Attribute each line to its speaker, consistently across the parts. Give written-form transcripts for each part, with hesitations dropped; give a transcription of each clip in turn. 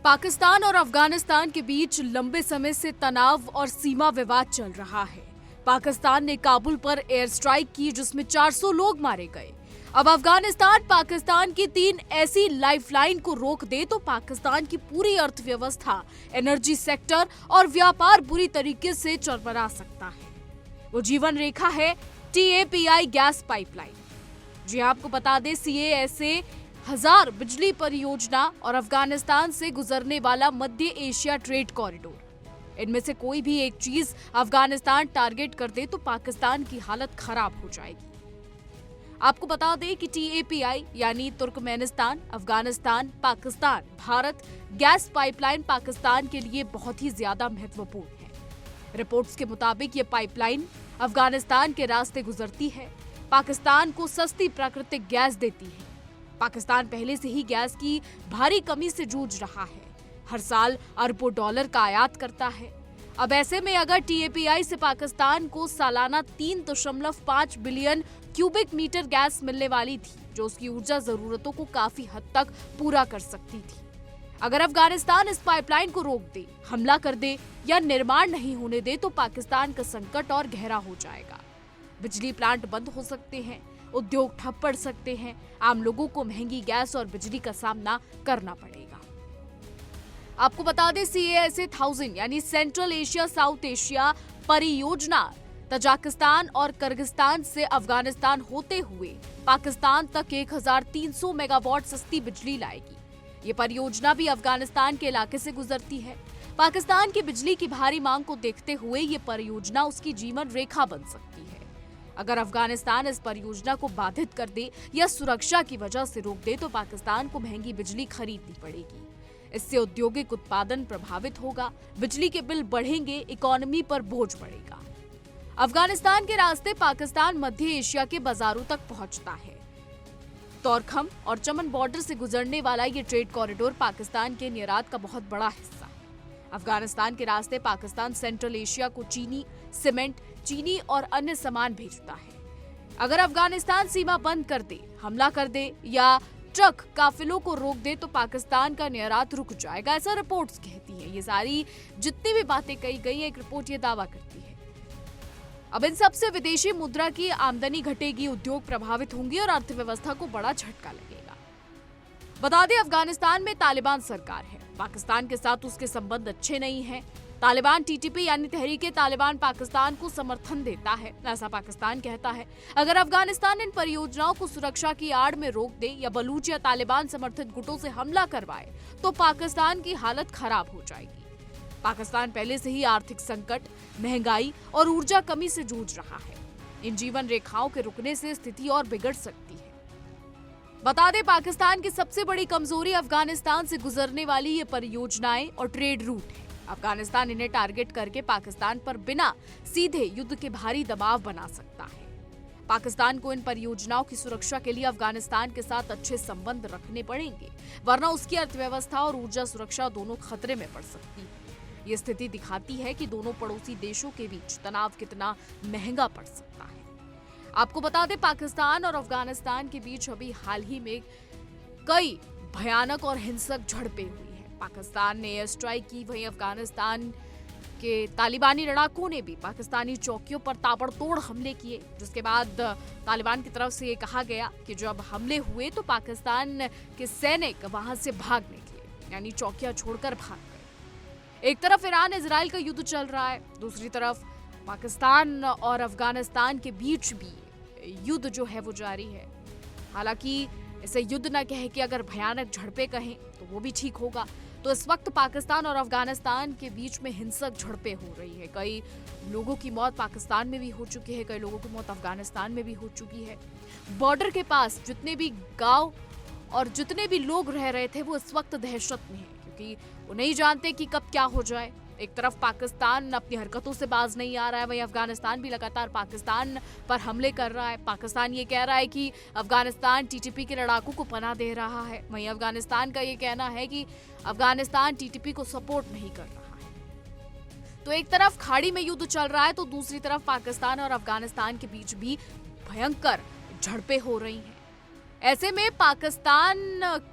Speaker 1: पाकिस्तान और अफगानिस्तान के बीच लंबे समय से तनाव और सीमा विवाद चल रहा है। पाकिस्तान ने काबुल पर एयर स्ट्राइक की जिसमें 400 लोग मारे गए। अब अफगानिस्तान पाकिस्तान की 3 ऐसी लाइफलाइन को रोक दे तो पाकिस्तान की पूरी अर्थव्यवस्था, एनर्जी सेक्टर और व्यापार बुरी तरीके से चरमरा सकता है। वो जीवन रेखा है TAPI गैस पाइपलाइन। जी आपको बता दें, CASA 1000 बिजली परियोजना और अफगानिस्तान से गुजरने वाला मध्य एशिया ट्रेड कॉरिडोर, इनमें से कोई भी एक चीज अफगानिस्तान टारगेट कर दे तो पाकिस्तान की हालत खराब हो जाएगी। आपको बता दें कि TAPI यानी Turkmenistan, Afghanistan, Pakistan, Bharat gas pipeline Pakistan के लिए बहुत ही ज्यादा महत्वपूर्ण है। रिपोर्ट्स के मुताबिक ये पाइपलाइन अफगानिस्तान के रास्ते गुजरती है, पाकिस्तान को सस्ती प्राकृतिक गैस देती है। पाकिस्तान पहले से ही गैस की भारी कमी से जूझ रहा है, हर साल अरबों डॉलर का आयात करता है। अब ऐसे में अगर TAPI से पाकिस्तान को सालाना 3.5 बिलियन क्यूबिक मीटर गैस मिलने वाली थी, जो उसकी ऊर्जा जरूरतों को काफी हद तक पूरा कर सकती थी। अगर अफगानिस्तान इस पाइपलाइन को रोक दे, हमला कर दे या निर्माण नहीं होने दे तो पाकिस्तान का संकट और गहरा हो जाएगा। बिजली प्लांट बंद हो सकते हैं, उद्योग ठप पड़ सकते हैं, आम लोगों को महंगी गैस और बिजली का सामना करना पड़ेगा। आपको बता दें, CASA 1000 यानी सेंट्रल एशिया साउथ एशिया परियोजना तजाकिस्तान और किर्गिस्तान से अफगानिस्तान होते हुए पाकिस्तान तक 1300 मेगावाट सस्ती बिजली लाएगी। ये परियोजना भी अफगानिस्तान के इलाके से गुजरती है। पाकिस्तान की बिजली की भारी मांग को देखते हुए ये परियोजना उसकी जीवन रेखा बन सकती है। अगर अफगानिस्तान इस परियोजना को बाधित कर दे या सुरक्षा की वजह से रोक दे तो पाकिस्तान को महंगी बिजली खरीदनी पड़ेगी। इससे औद्योगिक उत्पादन प्रभावित होगा, बिजली के बिल बढ़ेंगे, इकोनॉमी पर बोझ पड़ेगा। अफगानिस्तान के रास्ते पाकिस्तान मध्य एशिया के बाजारों तक पहुंचता है। तोरखम और चमन बॉर्डर से गुजरने वाला ये ट्रेड कॉरिडोर पाकिस्तान के निर्यात का बहुत बड़ा हिस्सा है। अफगानिस्तान के रास्ते पाकिस्तान सेंट्रल एशिया को चीनी, सीमेंट, चीनी और अन्य सामान भेजता है। अगर अफगानिस्तान सीमा बंद कर दे, हमला कर दे या ट्रक काफिलों को रोक दे तो पाकिस्तान का निर्यात रुक जाएगा, ऐसा रिपोर्ट्स कहती है। ये सारी जितनी भी बातें कही गई, एक रिपोर्ट ये दावा करती है। अब इन सबसे विदेशी मुद्रा की आमदनी घटेगी, उद्योग प्रभावित होंगे और अर्थव्यवस्था को बड़ा झटका लगेगा। बता दें, अफगानिस्तान में तालिबान सरकार है, पाकिस्तान के साथ उसके संबंध अच्छे नहीं हैं। तालिबान TTP यानी तहरीके तालिबान पाकिस्तान को समर्थन देता है, ऐसा पाकिस्तान कहता है। अगर अफगानिस्तान इन परियोजनाओं को सुरक्षा की आड़ में रोक दे या बलूच या तालिबान समर्थित गुटों से हमला करवाए तो पाकिस्तान की हालत खराब हो जाएगी। पाकिस्तान पहले से ही आर्थिक संकट, महंगाई और ऊर्जा कमी से जूझ रहा है। इन जीवन रेखाओं के रुकने से स्थिति और बिगड़ सकती है। बता दें, पाकिस्तान की सबसे बड़ी कमजोरी अफगानिस्तान से गुजरने वाली ये परियोजनाएं और ट्रेड रूट है। अफगानिस्तान इन्हें टारगेट करके पाकिस्तान पर बिना सीधे युद्ध के भारी दबाव बना सकता है। पाकिस्तान को इन परियोजनाओं की सुरक्षा के लिए अफगानिस्तान के साथ अच्छे संबंध रखने पड़ेंगे, वरना उसकी अर्थव्यवस्था और ऊर्जा सुरक्षा दोनों खतरे में पड़ सकती है। ये स्थिति दिखाती है कि दोनों पड़ोसी देशों के बीच तनाव कितना महंगा पड़ सकता है। आपको बता दें, पाकिस्तान और अफगानिस्तान के बीच अभी हाल ही में कई भयानक और हिंसक झड़पें हुई हैं। पाकिस्तान ने एयर स्ट्राइक की, वहीं अफगानिस्तान के तालिबानी लड़ाकों ने भी पाकिस्तानी चौकियों पर ताबड़तोड़ हमले किए, जिसके बाद तालिबान की तरफ से ये कहा गया कि जब हमले हुए तो पाकिस्तान के सैनिक वहां से भाग निकले, यानी चौकियां छोड़कर भाग गए। एक तरफ ईरान इजराइल का युद्ध चल रहा है, दूसरी तरफ पाकिस्तान और अफगानिस्तान के बीच भी युद्ध जो है वो जारी है। हालांकि इसे युद्ध न कहे कि अगर भयानक झड़पें कहें तो वो भी ठीक होगा। तो इस वक्त पाकिस्तान और अफगानिस्तान के बीच में हिंसक झड़पें हो रही है। कई लोगों की मौत पाकिस्तान में भी हो चुकी है, कई लोगों की मौत अफगानिस्तान में भी हो चुकी है। बॉर्डर के पास जितने भी गांव और जितने भी लोग रह रहे थे वो इस वक्त दहशत में है, क्योंकि वो नहीं जानते कि कब क्या हो जाए। एक तरफ पाकिस्तान अपनी हरकतों से बाज नहीं आ रहा है, वहीं अफगानिस्तान भी लगातार पाकिस्तान पर हमले कर रहा है। पाकिस्तान ये कह रहा है कि अफगानिस्तान TTP के लड़ाकों को पनाह दे रहा है, वहीं अफगानिस्तान का ये कहना है कि अफगानिस्तान TTP को सपोर्ट नहीं कर रहा है। तो एक तरफ खाड़ी में युद्ध चल रहा है तो दूसरी तरफ पाकिस्तान और अफगानिस्तान के बीच भी भयंकर झड़पें हो रही हैं। ऐसे में पाकिस्तान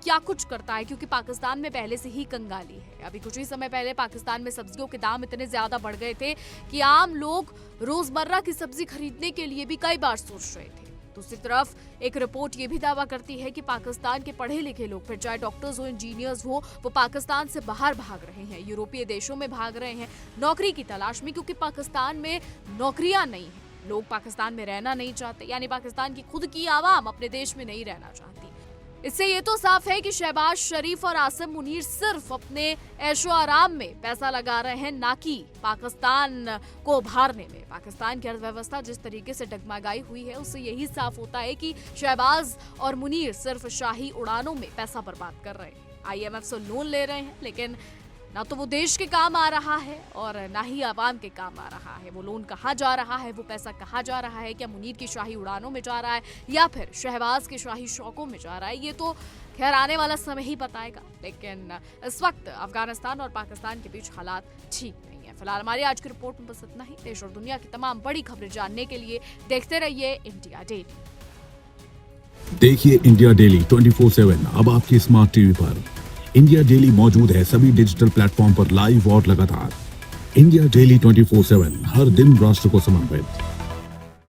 Speaker 1: क्या कुछ करता है, क्योंकि पाकिस्तान में पहले से ही कंगाली है। अभी कुछ ही समय पहले पाकिस्तान में सब्जियों के दाम इतने ज्यादा बढ़ गए थे कि आम लोग रोजमर्रा की सब्जी खरीदने के लिए भी कई बार सोच रहे थे। दूसरी तरफ एक रिपोर्ट ये भी दावा करती है कि पाकिस्तान के पढ़े लिखे लोग, फिर चाहे डॉक्टर्स हो, इंजीनियर्स हो, वो पाकिस्तान से बाहर भाग रहे हैं, यूरोपीय देशों में भाग रहे हैं नौकरी की तलाश में, क्योंकि पाकिस्तान में नौकरियां नहीं है। लोग पाकिस्तान में रहना नहीं चाहते, यानी पाकिस्तान की खुद की आवाम अपने देश में नहीं रहना चाहती। इससे ये तो साफ है कि शहबाज शरीफ और आसिम मुनीर सिर्फ अपने ऐशो आराम में पैसा लगा रहे हैं, ना कि पाकिस्तान को उभारने में। पाकिस्तान की अर्थव्यवस्था जिस तरीके से डगमगाई हुई है, उससे यही साफ होता है कि शहबाज और मुनीर सिर्फ शाही उड़ानों में पैसा बर्बाद कर रहे हैं। IMF से लोन ले रहे हैं, लेकिन ना तो वो देश के काम आ रहा है और ना ही आवाम के काम आ रहा है। वो लोन कहाँ जा रहा है, वो पैसा कहाँ जा रहा है? क्या मुनीर की शाही उड़ानों में जा रहा है या फिर शहबाज के शाही शौकों में जा रहा है? ये तो खैर आने वाला समय ही बताएगा। लेकिन इस वक्त अफगानिस्तान और पाकिस्तान के बीच हालात ठीक नहीं है। फिलहाल हमारी आज की रिपोर्ट में बस इतना ही। देश और दुनिया की तमाम बड़ी खबरें जानने के लिए देखते रहिए इंडिया डेली।
Speaker 2: देखिए इंडिया डेली 24/7 अब आपकी स्मार्ट टीवी पर। इंडिया डेली मौजूद है सभी डिजिटल प्लेटफॉर्म पर लाइव और लगातार। इंडिया डेली 24/7 हर दिन राष्ट्र को समर्पित।